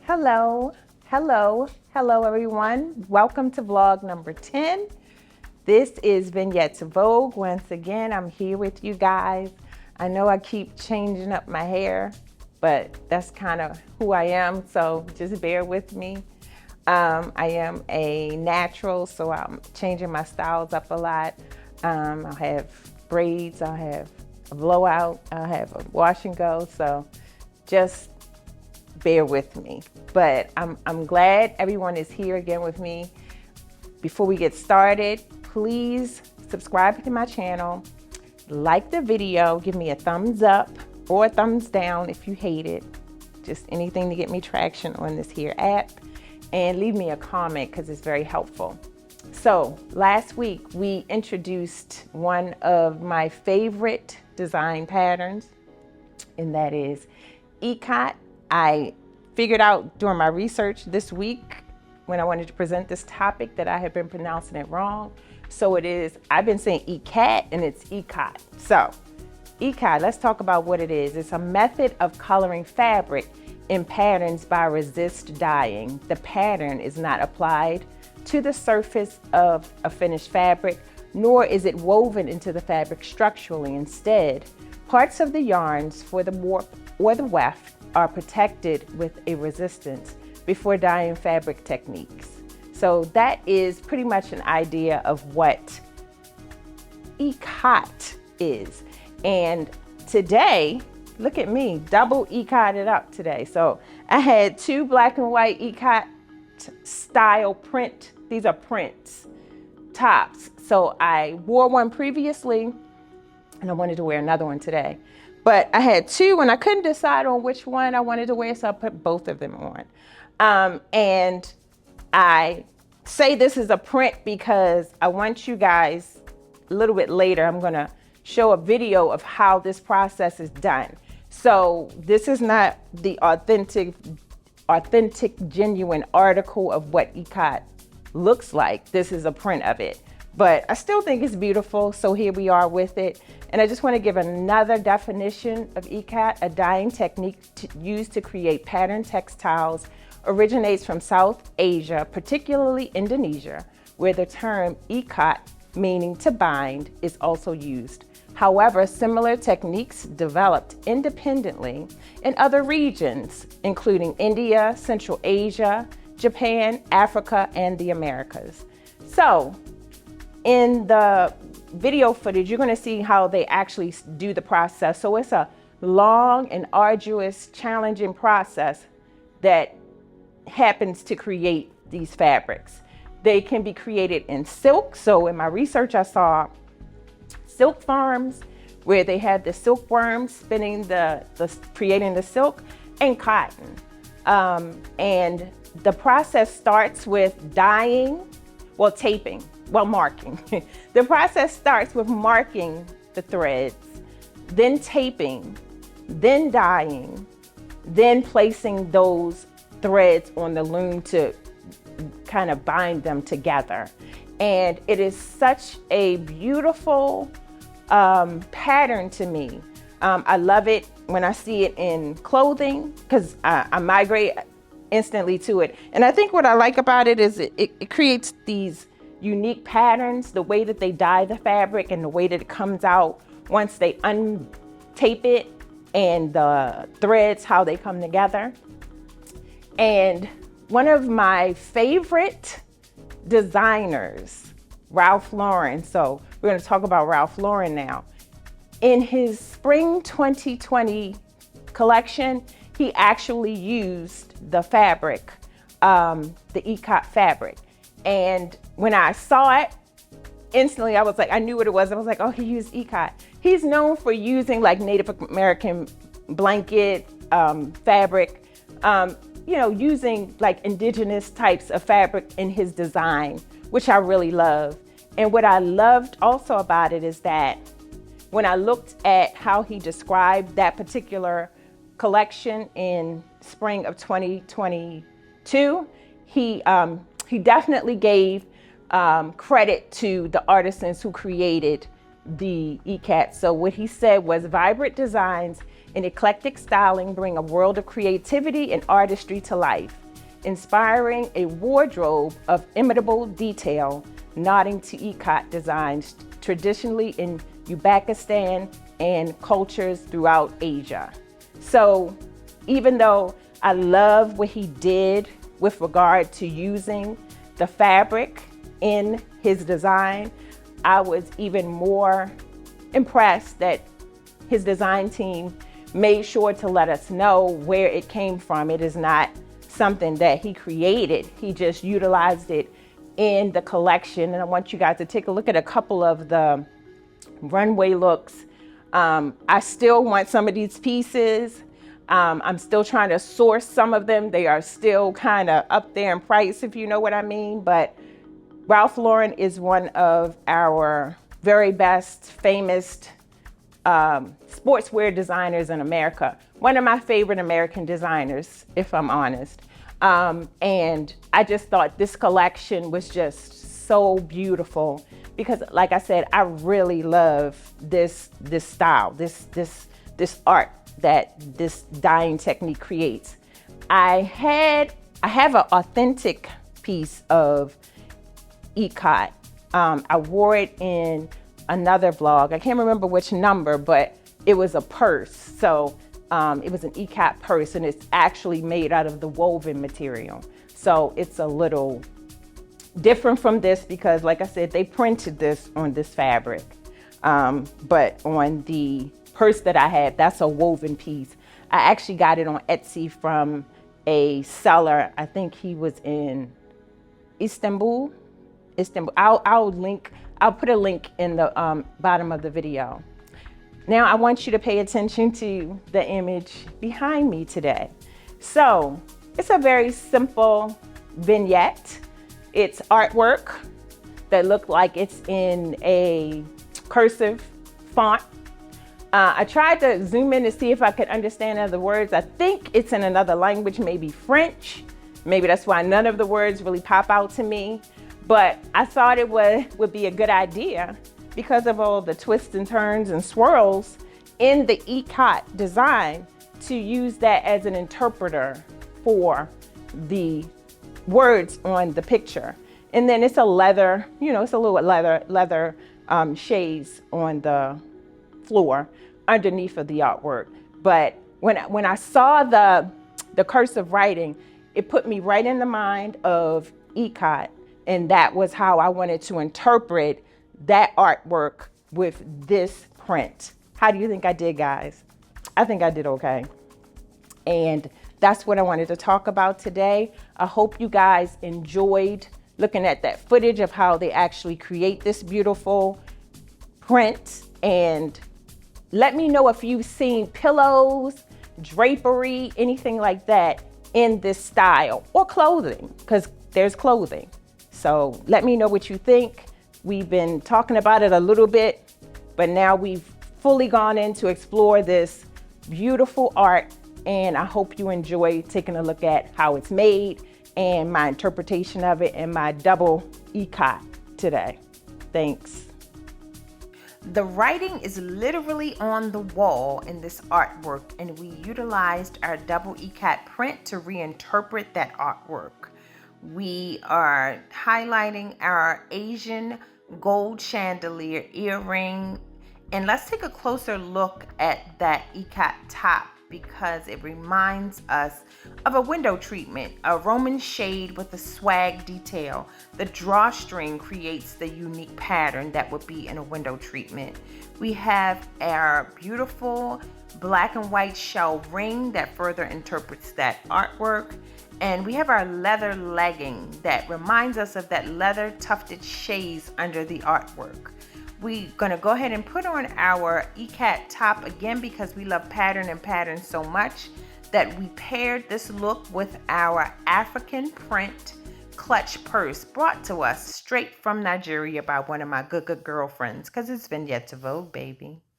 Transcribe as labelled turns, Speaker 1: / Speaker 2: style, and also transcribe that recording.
Speaker 1: Hello, hello everyone. Welcome to vlog number 10. This is Vignettes Vogue. Once again, I'm here with you guys. I know I keep changing up my hair, but that's kind of who I am, so just bear with me. I am a natural, so I'm changing my styles up a lot. I'll have braids, I'll have a blowout, I'll have a wash and go, so just bear with me. But I'm glad everyone is here again with me. Before we get started, please subscribe to my channel, like the video, give me a thumbs up or a thumbs down if you hate it. Just anything to get me traction on this here app, and leave me a comment because it's very helpful. So last week we introduced one of my favorite design patterns, and that is Ikat. I figured out during my research this week when I wanted to present this topic that I had been pronouncing it wrong. So I've been saying Ikat and it's Ikat. So Ikat, let's talk about what it is. It's a method of coloring fabric in patterns by resist dyeing. The pattern is not applied to the surface of a finished fabric, nor is it woven into the fabric structurally. Instead, parts of the yarns for the warp or the weft are protected with a resistance before dyeing fabric techniques. So that is pretty much an idea of what Ikat is. And today, look at me, double Ikat it up today. So I had two black and white Ikat style print. These are prints, tops. So I wore one previously and I wanted to wear another one today. But I had two and I couldn't decide on which one I wanted to wear, so I put both of them on. And I say this is a print because I want you guys, a little bit later, I'm gonna show a video of how this process is done. So this is not the authentic, genuine article of what Ikat looks like. This is a print of it. But I still think it's beautiful, so here we are with it. And I just want to give another definition of Ikat. A dyeing technique used to create patterned textiles originates from South Asia, particularly Indonesia, where the term Ikat, meaning to bind, is also used. However, similar techniques developed independently in other regions, including India, Central Asia, Japan, Africa, and the Americas. So, in the video footage, you're going to see how they actually do the process. So it's a long and arduous, challenging process that happens to create these fabrics. They can be created in silk. So in my research, I saw silk farms where they had the silkworms spinning creating the silk, and cotton. And the process starts with dyeing, taping. Marking. The process starts with marking the threads, then taping, then dyeing, then placing those threads on the loom to kind of bind them together. And it is such a beautiful pattern to me. I love it when I see it in clothing because I migrate instantly to it. And I think what I like about it is it creates these unique patterns, the way that they dye the fabric and the way that it comes out once they untape it, and the threads, how they come together. And one of my favorite designers, Ralph Lauren. So we're going to talk about Ralph Lauren now. In his spring 2020 collection, he actually used the fabric, the Ikat fabric. And when I saw it, instantly I was like, I knew what it was. I was like, oh, he used Ikat. He's known for using like Native American blanket fabric, using like indigenous types of fabric in his design, which I really love. And what I loved also about it is that when I looked at how he described that particular collection in spring of 2022, he definitely gave credit to the artisans who created the Ikat. So what he said was vibrant designs and eclectic styling bring a world of creativity and artistry to life, inspiring a wardrobe of imitable detail, nodding to Ikat designs traditionally in Uzbekistan and cultures throughout Asia. So even though I love what he did with regard to using the fabric in his design, I was even more impressed that his design team made sure to let us know where it came from. It is not something that he created. He just utilized it in the collection. And I want you guys to take a look at a couple of the runway looks. I still want some of these pieces. I'm still trying to source some of them. They are still kind of up there in price, if you know what I mean. But Ralph Lauren is one of our very best, famous sportswear designers in America. One of my favorite American designers, if I'm honest. And I just thought this collection was just so beautiful because, like I said, I really love this style, this art that this dyeing technique creates. I have an authentic piece of Ikat. I wore it in another vlog. I can't remember which number, but it was a purse. So it was an Ikat purse, and it's actually made out of the woven material. So it's a little different from this because, like I said, they printed this on this fabric. But on the purse that I had, that's a woven piece. I actually got it on Etsy from a seller. I think he was in Istanbul. I'll put a link in the bottom of the video. Now I want you to pay attention to the image behind me today. So it's a very simple vignette. It's artwork that looked like it's in a cursive font. I tried to zoom in to see if I could understand other words. I think it's in another language, maybe French. Maybe that's why none of the words really pop out to me. But I thought it would be a good idea because of all the twists and turns and swirls in the Ikat design to use that as an interpreter for the words on the picture. And then it's a leather, it's a little leather shades on the floor underneath of the artwork. But when I saw the cursive writing, it put me right in the mind of Ikat. And that was how I wanted to interpret that artwork with this print. How do you think I did, guys? I think I did okay. And that's what I wanted to talk about today. I hope you guys enjoyed looking at that footage of how they actually create this beautiful print. And let me know if you've seen pillows, drapery, anything like that in this style, or clothing, because there's clothing. So let me know what you think. We've been talking about it a little bit, but now we've fully gone in to explore this beautiful art. And I hope you enjoy taking a look at how it's made and my interpretation of it and my double Ikat today. Thanks. The writing is literally on the wall in this artwork, and we utilized our double Ikat print to reinterpret that artwork. We are highlighting our Asian gold chandelier earring. And let's take a closer look at that Ikat top because it reminds us of a window treatment, a Roman shade with a swag detail. The drawstring creates the unique pattern that would be in a window treatment. We have our beautiful black and white shell ring that further interprets that artwork. And we have our leather legging that reminds us of that leather tufted shades under the artwork. We're gonna go ahead and put on our Ikat top again because we love pattern and pattern so much that we paired this look with our African print clutch purse brought to us straight from Nigeria by one of my good girlfriends because it's been yet to Vogue, baby.